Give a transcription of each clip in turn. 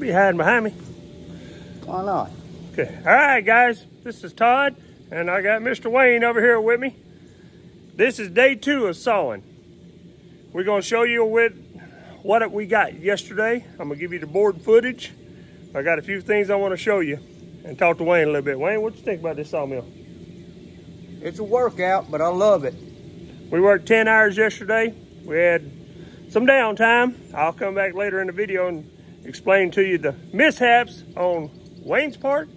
be hiding behind me. Why not? Okay. All right, guys. This is Todd, and I got Mr. Wayne over here with me. This is day 2 of sawing. We're going to show you what we got yesterday. I'm going to give you the board footage. I got a few things I want to show you and talk to Wayne a little bit. Wayne, what you think about this sawmill? It's a workout, but I love it. We worked 10 hours yesterday. We had some downtime. I'll come back later in the video and explain to you the mishaps on Wayne's part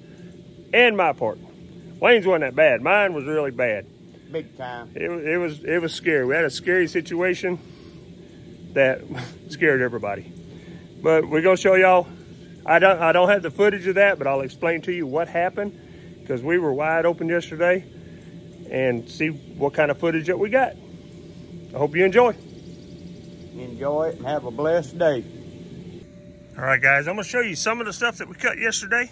and my part. Wayne's wasn't that bad. Mine was really bad. Big time. It was scary. We had a scary situation that scared everybody. But we're gonna show y'all. I don't have the footage of that, but I'll explain to you what happened because we were wide open yesterday, and see what kind of footage that we got. I hope you enjoy. Enjoy it and have a blessed day. All right, guys, I'm gonna show you some of the stuff that we cut yesterday.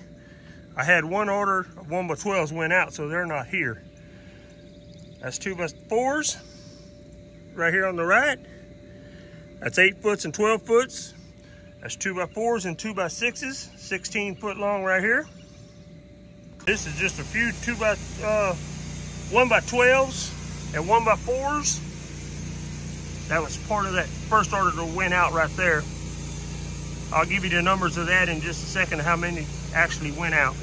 I had one order of 1x12s went out, so they're not here. That's 2x4s right here on the right. That's 8 foots and 12 foots. That's 2x4s and 2x6s, 16 foot long right here. This is just a few 1x12s and 1x4s. That was part of that first order that went out right there. I'll give you the numbers of that in just a second, how many actually went out.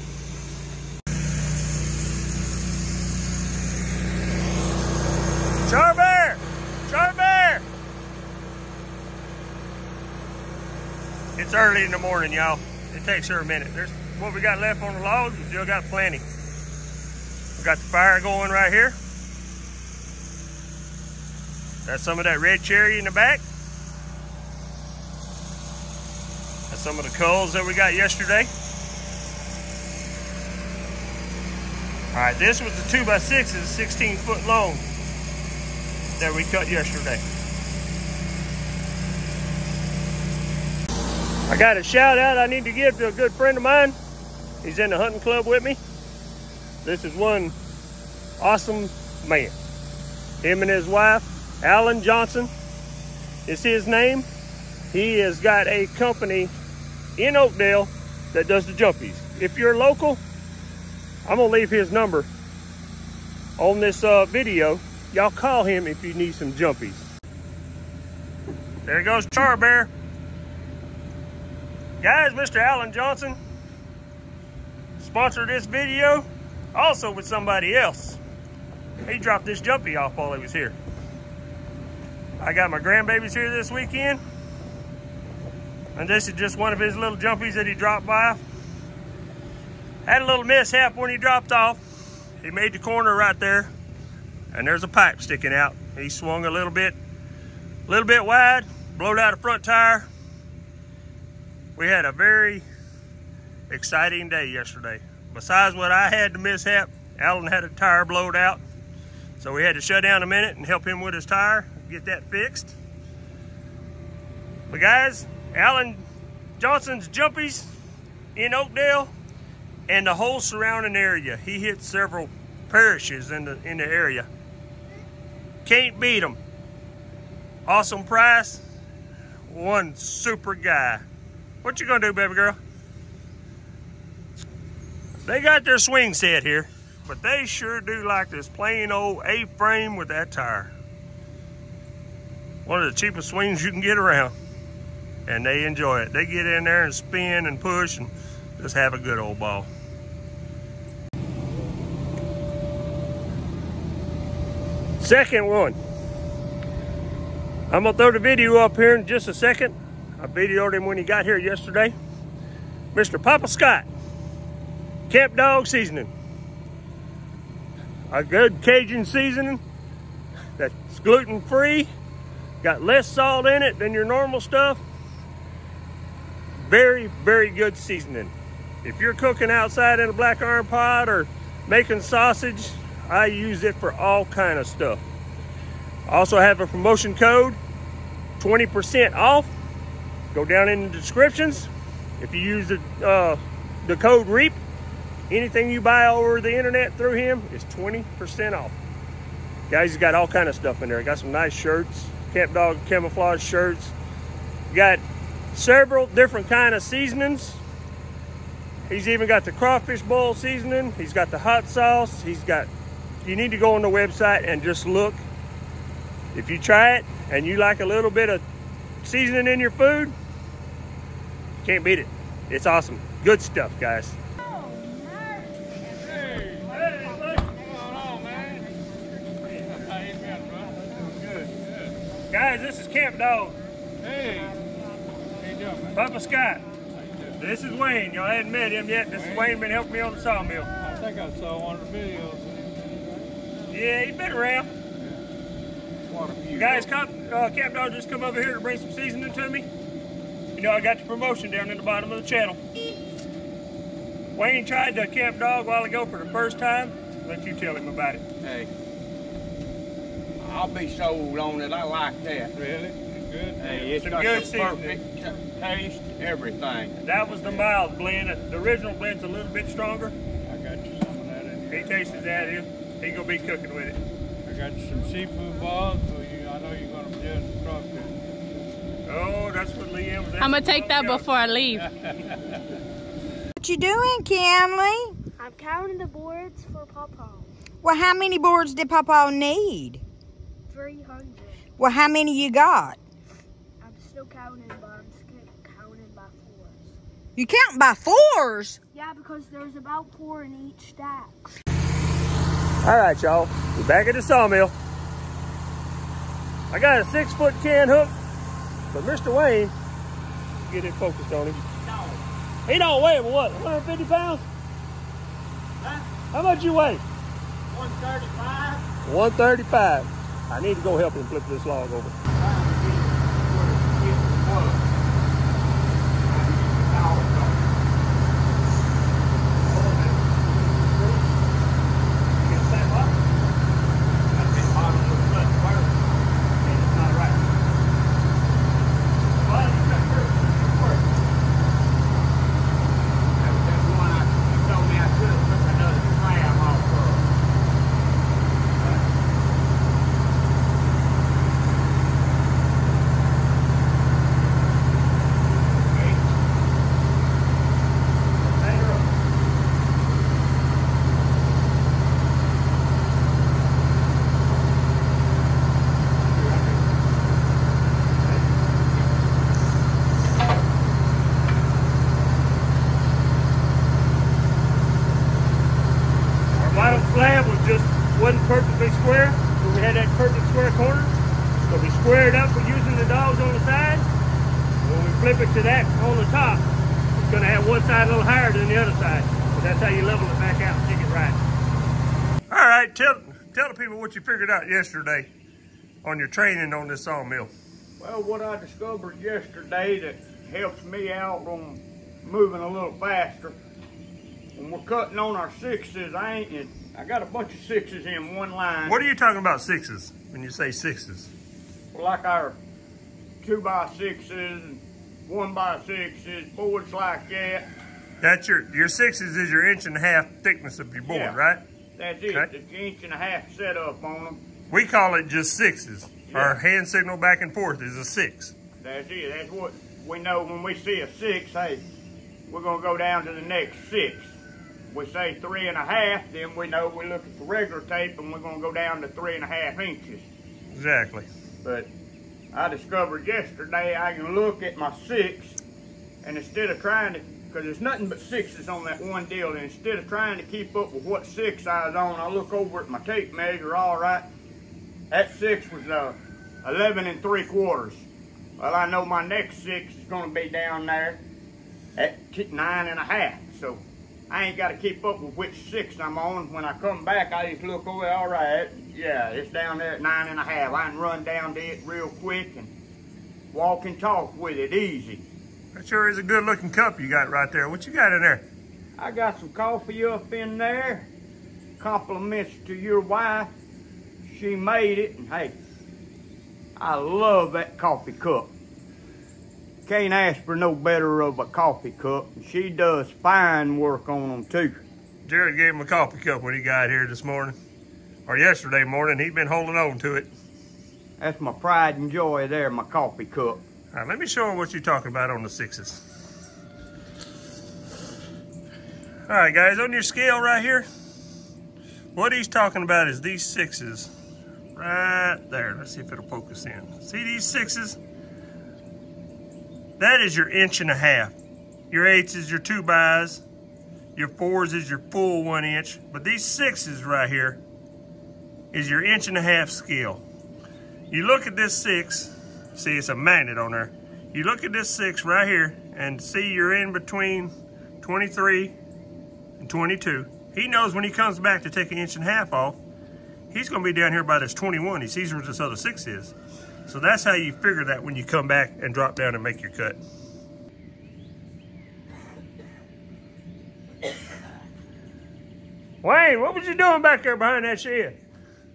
Char-Bear! Char-Bear! It's early in the morning, y'all. It takes her a minute. There's what we got left on the log. We still got plenty. We got the fire going right here. That's some of that red cherry in the back. That's some of the coals that we got yesterday. All right, this was the 2x6s, 16 foot long that we cut yesterday. I got a shout out I need to give to a good friend of mine. He's in the hunting club with me. This is one awesome man. Him and his wife, Alan Johnson is his name. He has got a company in Oakdale that does the jumpies. If you're local, I'm gonna leave his number on this video. Y'all call him if you need some jumpies. There goes Char-Bear. Guys, Mr. Alan Johnson sponsored this video also with somebody else. He dropped this jumpy off while he was here. I got my grandbabies here this weekend, and this is just one of his little jumpies that he dropped by. Had a little mishap when he dropped off. He made the corner right there, and there's a pipe sticking out. He swung a little bit wide, blowed out a front tire. We had a very exciting day yesterday. Besides what I had the mishap, Alan had a tire blowed out, so we had to shut down a minute and help him with his tire, get that fixed. But guys, Alan Johnson's jumpies in Oakdale and the whole surrounding area. He hit several parishes in the area. Can't beat them. Awesome price. One super guy. What you gonna do, baby girl? They got their swing set here, but they sure do like this plain old A-frame with that tire. One of the cheapest swings you can get around, and they enjoy it. They get in there and spin and push and just have a good old ball. Second one. I'm gonna throw the video up here in just a second. I videoed him when he got here yesterday. Mr. Papa Scott, Camp Dog seasoning. A good Cajun seasoning that's gluten-free, got less salt in it than your normal stuff. Very, very good seasoning. If you're cooking outside in a black iron pot or making sausage, I use it for all kind of stuff. I also have a promotion code, 20% off. Go down in the descriptions. If you use the code REAP, anything you buy over the internet through him is 20% off. Guys, he's got all kind of stuff in there. Got some nice shirts, Camp Dog camouflage shirts. Got several different kind of seasonings. He's even got the crawfish boil seasoning. He's got the hot sauce. You need to go on the website and just look. If you try it and you like a little bit of seasoning in your food, you can't beat it. It's awesome. Good stuff, guys. Guys, this is Camp Dog. Hey, how you doing, man? Papa Scott. This is Wayne. Y'all hadn't met him yet. This is Wayne, been helping me on the sawmill. I think I saw one of the videos. Yeah, he's been around. What a few. Guys, Camp Dog just come over here to bring some seasoning to me. You know, I got the promotion down in the bottom of the channel. Wayne tried the Camp Dog a while ago for the first time. Let you tell him about it. Hey, I'll be sold on it. I like that. Really? Good? Hey, it's Some got good the seasoning. perfect taste, everything. That was the mild blend. The original blend's a little bit stronger. I got you some of that in He here. tastes that. He's gonna be cooking with it. I got you some seafood balls, so I know you're going to be doing some crawfish. Oh, that's what Liam was. I'm gonna take that before I leave. What you doing, Camly? I'm counting the boards for Papa. Well, how many boards did Papa need? 300. Well, how many you got? I'm still counting, but I'm counting by fours. You count by fours? Yeah, because there's about 4 in each stack. All right, y'all. We're back at the sawmill. I got a 6-foot can hook, but Mr. Wayne, get it focused on him. He don't weigh, but what, 150 pounds? Huh? How much you weigh? 135. 135. I need to go help him flip this log over. Wasn't perfectly square, so we had that perfect square corner. So we squared up with using the dogs on the side. When we flip it to that on the top, it's going to have one side a little higher than the other side. So that's how you level it back out and take it right. All right, tell the people what you figured out yesterday on your training on this sawmill. Well, what I discovered yesterday that helps me out on moving a little faster, when we're cutting on our 6s, I got a bunch of 6s in one line. What are you talking about 6s when you say 6s? Well, like our 2x6s and 1x6s, boards like that. That's your 6s is your 1.5 inch thickness of your board, Yeah. right? That's it. Okay. It's 1.5 inch setup on them. We call it just 6s. Yeah. Our hand signal back and forth is a 6. That's it. That's what we know when we see a 6. Hey, we're gonna go down to the next 6. We say 3.5, then we know we look at the regular tape and we're gonna go down to 3.5 inches. Exactly. But I discovered yesterday I can look at my 6 and instead of trying to, because there's nothing but 6s on that one deal, and instead of trying to keep up with what 6 I was on, I look over at my tape measure, all right, that 6 was 11 3/4. Well, I know my next 6 is gonna be down there at 9.5, so I ain't got to keep up with which 6 I'm on. When I come back, I just look over, all right, yeah, it's down there at 9.5. I can run down to it real quick and walk and talk with it easy. That sure is a good looking cup you got right there. What you got in there? I got some coffee up in there. Compliments to your wife. She made it, and hey, I love that coffee cup. Can't ask for no better of a coffee cup. She does fine work on them too. Jared gave him a coffee cup when he got here this morning, or yesterday morning. He'd been holding on to it. That's my pride and joy there, my coffee cup. All right, let me show him what you're talking about on the 6s. All right, guys, on your scale right here, what he's talking about is these 6s right there. Let's see if it'll focus in. See these 6s? That is your 1.5 inches. Your 8s is your 2x. Your 4s is your full 1 inch. But these 6s right here is your 1.5 inch scale. You look at this 6, see it's a magnet on there. You look at this 6 right here and see you're in between 23 and 22. He knows when he comes back to take 1.5 inches off, he's gonna be down here by this 21. He sees where this other 6 is. So that's how you figure that when you come back and drop down and make your cut. Wayne, what was you doing back there behind that shed?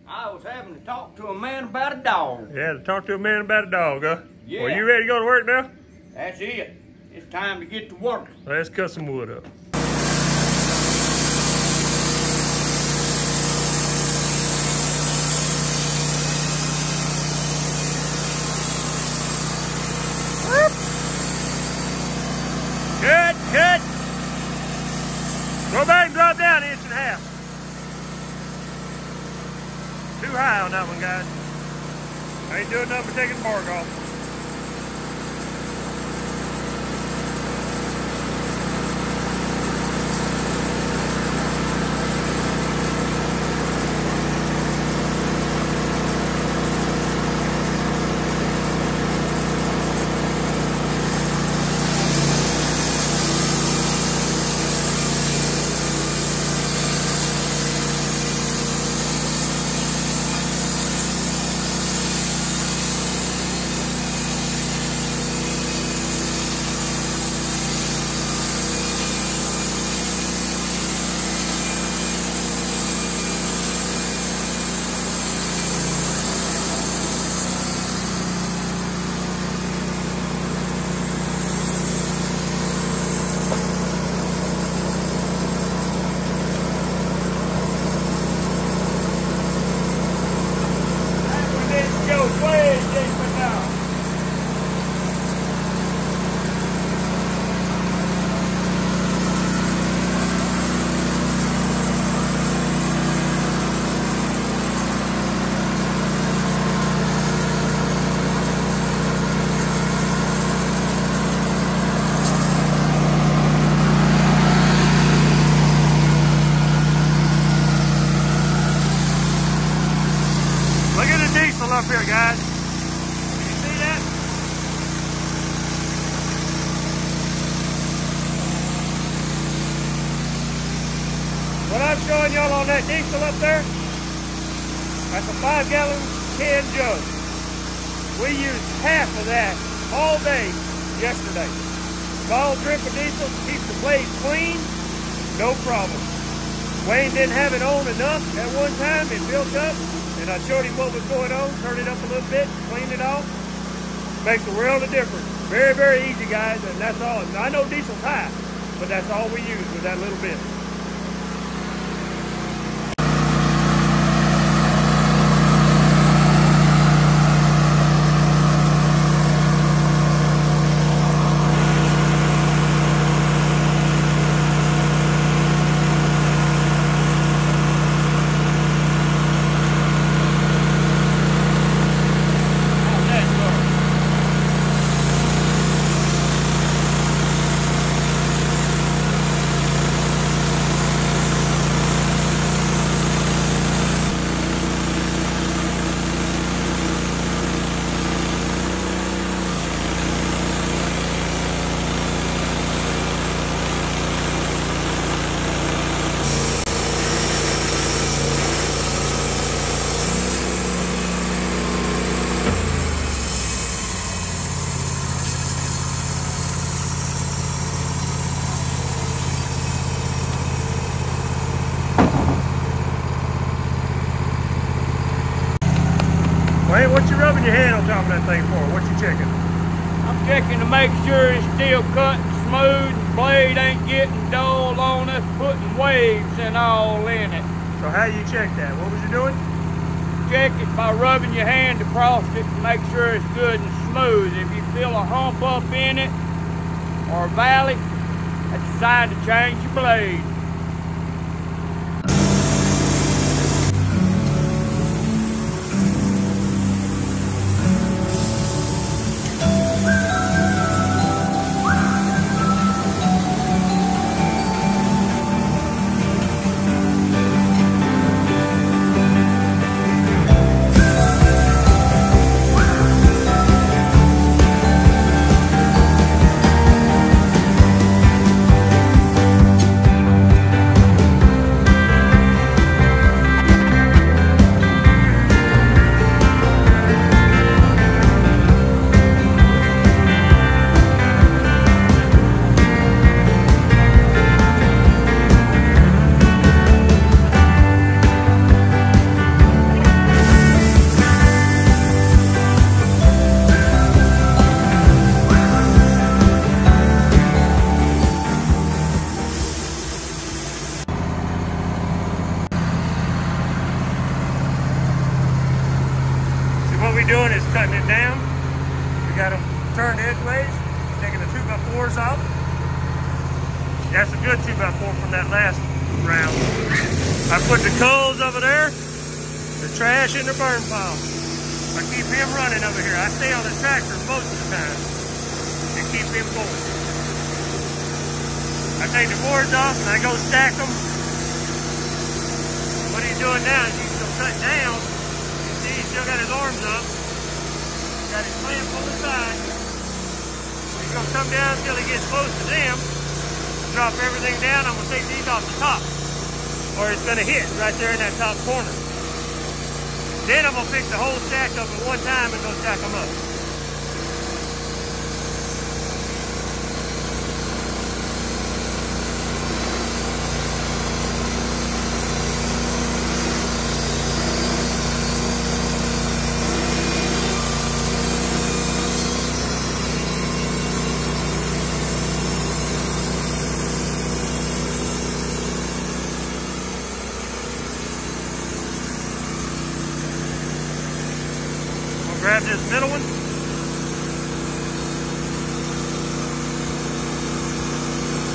I was having to talk to a man about a dog. Yeah, to talk to a man about a dog, huh? Yeah. Well, you ready to go to work now? That's it. It's time to get to work. Let's cut some wood up. Good, good. Go back and drop down 1.5 inches. Too high on that one, guys. I ain't doing nothing but taking the bark off. Up here, guys. Can you see that? What I'm showing y'all on that diesel up there, that's a 5-gallon can jug. We used half of that all day yesterday. Small drip of diesel keeps the blade clean, no problem. Wayne didn't have it on enough at one time, it built up. And I showed him what was going on, turned it up a little bit, cleaned it off. Makes a world of difference. Very, very easy, guys, and that's all. I know diesel's high, but that's all we use with that little bit. Wayne, what you rubbing your hand on top of that thing for? What you checking? I'm checking to make sure it's still cutting smooth, the blade ain't getting dull on us, putting waves and all in it. So how you check that? What was you doing? Check it by rubbing your hand across it to make sure it's good and smooth. If you feel a hump up in it or a valley, that's a sign to change your blade. we're doing is cutting it down. We got them turned edgeways, taking the 2x4s off. That's a good 2x4 from that last round. I put the coals over there, the trash in the burn pile. I keep him running over here. I stay on the tractor most of the time and keep him going. I take the boards off and I go stack them. What he's doing now is he's still cut down. You see, he's still got his arms up. Got his clamp on the side. He's gonna come down until he gets close to them. Drop everything down. I'm gonna take these off the top, or it's gonna hit right there in that top corner. Then I'm gonna pick the whole stack up at one time and go stack them up. Grab this middle one.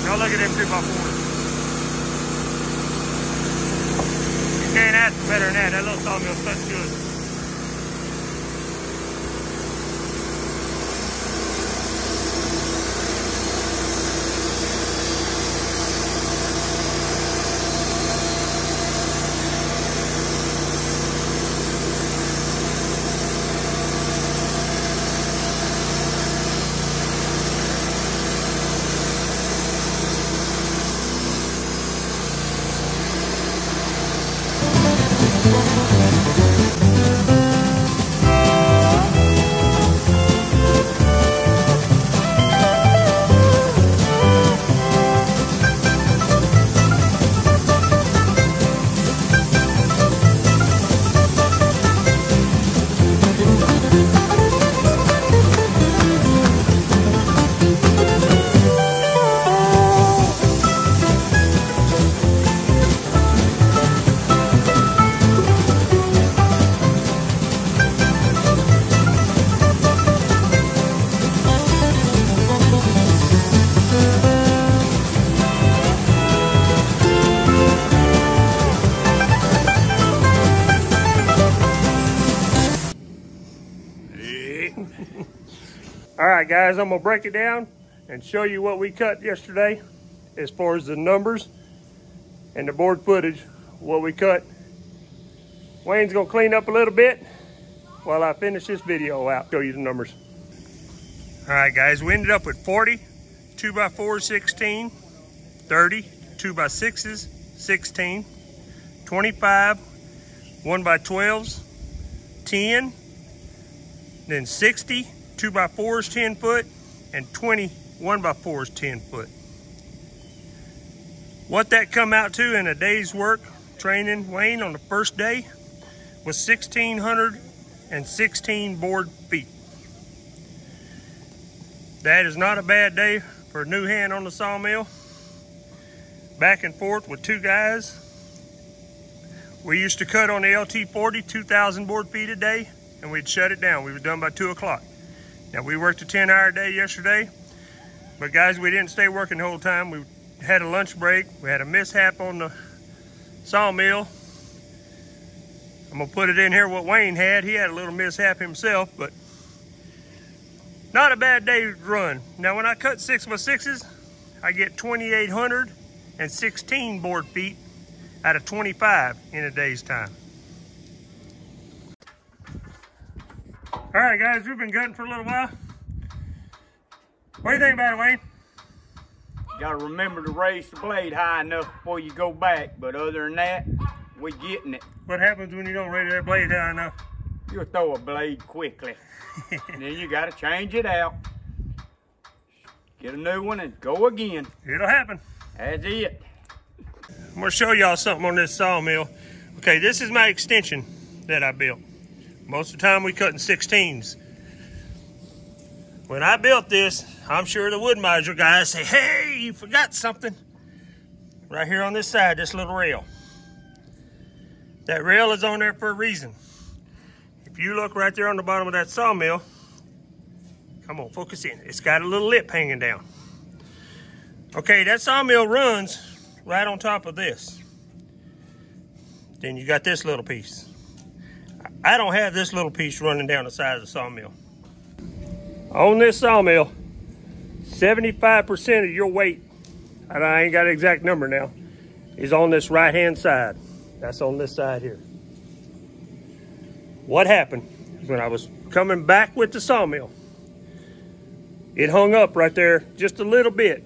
Now look at them 2x4s. You can't ask for better than that. That little sawmill's such good. All right, guys, I'm gonna break it down and show you what we cut yesterday as far as the numbers and the board footage, what we cut. Wayne's gonna clean up a little bit while I finish this video out, show you the numbers. All right, guys, we ended up with 40 2x4s 16, 30 2x6s 16, 25 1x12s 10, then 60 2x4s 10 foot, and 20 1x4s 10 foot. What that come out to in a day's work training Wayne on the first day was 1,616 board feet. That is not a bad day for a new hand on the sawmill. Back and forth with two guys. We used to cut on the LT40 2,000 board feet a day, and we'd shut it down. We were done by 2 o'clock. Now, we worked a 10-hour day yesterday, but guys, we didn't stay working the whole time. We had a lunch break. We had a mishap on the sawmill. I'm gonna put it in here what Wayne had. He had a little mishap himself, but not a bad day run. Now, when I cut 6x6s, I get 2,816 board feet out of 25 in a day's time. All right, guys, we've been gutting for a little while. What do you think about it, Wayne? You gotta remember to raise the blade high enough before you go back, but other than that, we're getting it. What happens when you don't raise that blade high enough? You'll throw a blade quickly. And then you gotta change it out. Get a new one and go again. It'll happen. That's it. I'm gonna show y'all something on this sawmill. Okay, this is my extension that I built. Most of the time we cut in 16s. When I built this, I'm sure the Woodmizer guys say, hey, you forgot something. Right here on this side, this little rail. That rail is on there for a reason. If if you look right there on the bottom of that sawmill, come on, focus in. It's got a little lip hanging down. Okay, that sawmill runs right on top of this. Then you got this little piece. I don't have this little piece running down the side of the sawmill. On this sawmill, 75% of your weight, and I ain't got an exact number now, is on this right-hand side. That's on this side here. What happened is when I was coming back with the sawmill, it hung up right there just a little bit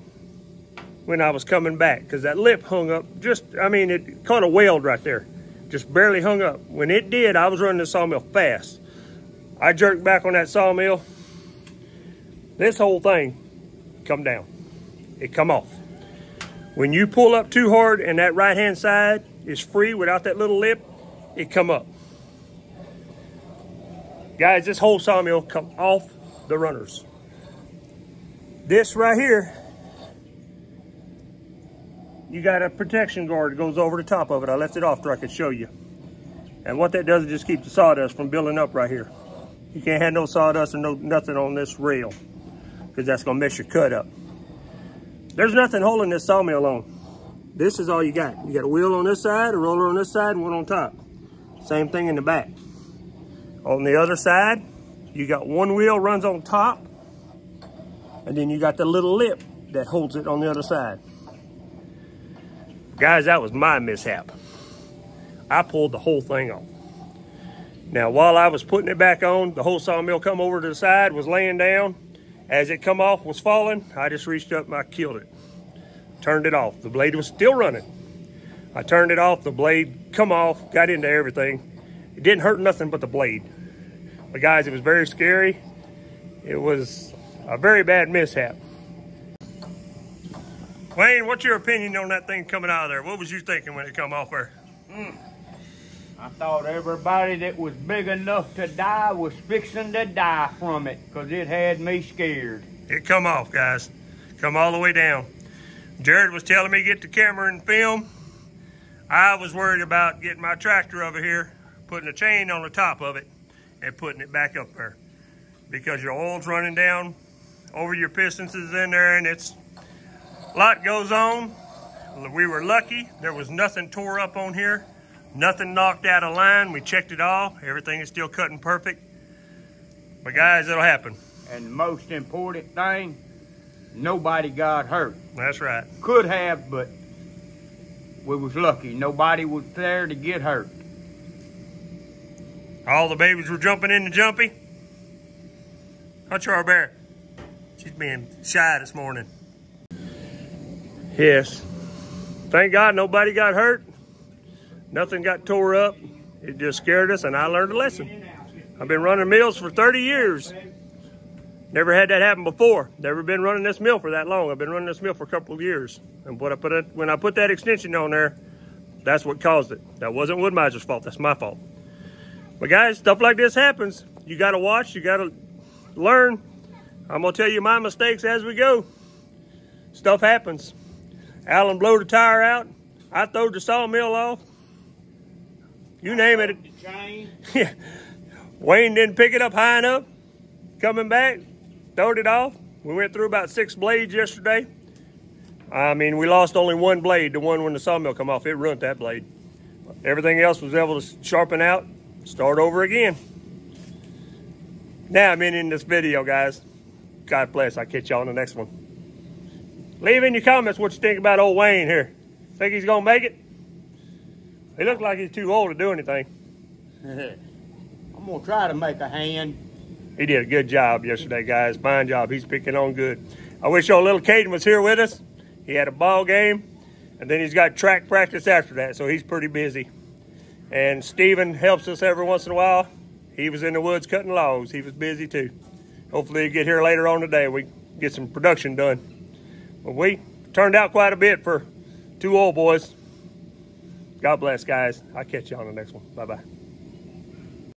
when I was coming back, because that lip hung up just, I mean, it caught a weld right there. Just barely hung up. When it did, I was running the sawmill fast. I jerked back on that sawmill. This whole thing come down. It come off. When you pull up too hard and that right-hand side is free without that little lip, it come up. Guys, this whole sawmill come off the runners. This right here, you got a protection guard that goes over the top of it. I left it off so I could show you. And what that does is just keep the sawdust from building up right here. You can't have no sawdust and nothing on this rail, because that's gonna mess your cut up. There's nothing holding this sawmill on. This is all you got. You got a wheel on this side, a roller on this side, and one on top. Same thing in the back. On the other side, you got one wheel runs on top, and then you got the little lip that holds it on the other side. Guys, that was my mishap. I pulled the whole thing off. Now, while I was putting it back on, the whole sawmill come over to the side, was laying down. As it come off, was falling, I just reached up and I killed it. Turned it off. The blade was still running. I turned it off, the blade come off, got into everything. It didn't hurt nothing but the blade. But guys, it was very scary. It was a very bad mishap. Wayne, what's your opinion on that thing coming out of there? What was you thinking when it come off there? I thought everybody that was big enough to die was fixing to die from it, because it had me scared. It come off, guys. Come all the way down. Jared was telling me get the camera and film. I was worried about getting my tractor over here, putting a chain on the top of it, and putting it back up there. Because your oil's running down over your pistons is in there, and it's a lot goes on. We were lucky. There was nothing tore up on here. Nothing knocked out of line. We checked it all. Everything is still cutting perfect. But guys, it'll happen. And the most important thing, nobody got hurt. That's right. Could have, but we was lucky. Nobody was there to get hurt. All the babies were jumping in the jumpy. How's our bear? She's being shy this morning. Yes. Thank God nobody got hurt. Nothing got tore up. It just scared us, and I learned a lesson. I've been running mills for 30 years. Never had that happen before. Never been running this mill for that long. I've been running this mill for a couple of years. And when I put that extension on there, that's what caused it. That wasn't Woodmizer's fault. That's my fault. But guys, stuff like this happens. You got to watch. You got to learn. I'm going to tell you my mistakes as we go. Stuff happens. Alan blowed the tire out. I throwed the sawmill off. You name it. Yeah. Wayne didn't pick it up high enough. Coming back, throwed it off. We went through about 6 blades yesterday. I mean, we lost only one blade, the one when the sawmill come off. It ruined that blade. Everything else was able to sharpen out, start over again. Now I'm ending this video, guys. God bless. I'll catch y'all on the next one. Leave in your comments what you think about old Wayne here. Think he's gonna make it? He looks like he's too old to do anything. I'm gonna try to make a hand. He did a good job yesterday, guys. Fine job. He's picking on good. I wish old little Caden was here with us. He had a ball game, and then he's got track practice after that, so he's pretty busy. And Steven helps us every once in a while. He was in the woods cutting logs. He was busy too. Hopefully he'll get here later on today. We get some production done. But we turned out quite a bit for 2 old boys. God bless, guys. I'll catch you on the next one. Bye-bye.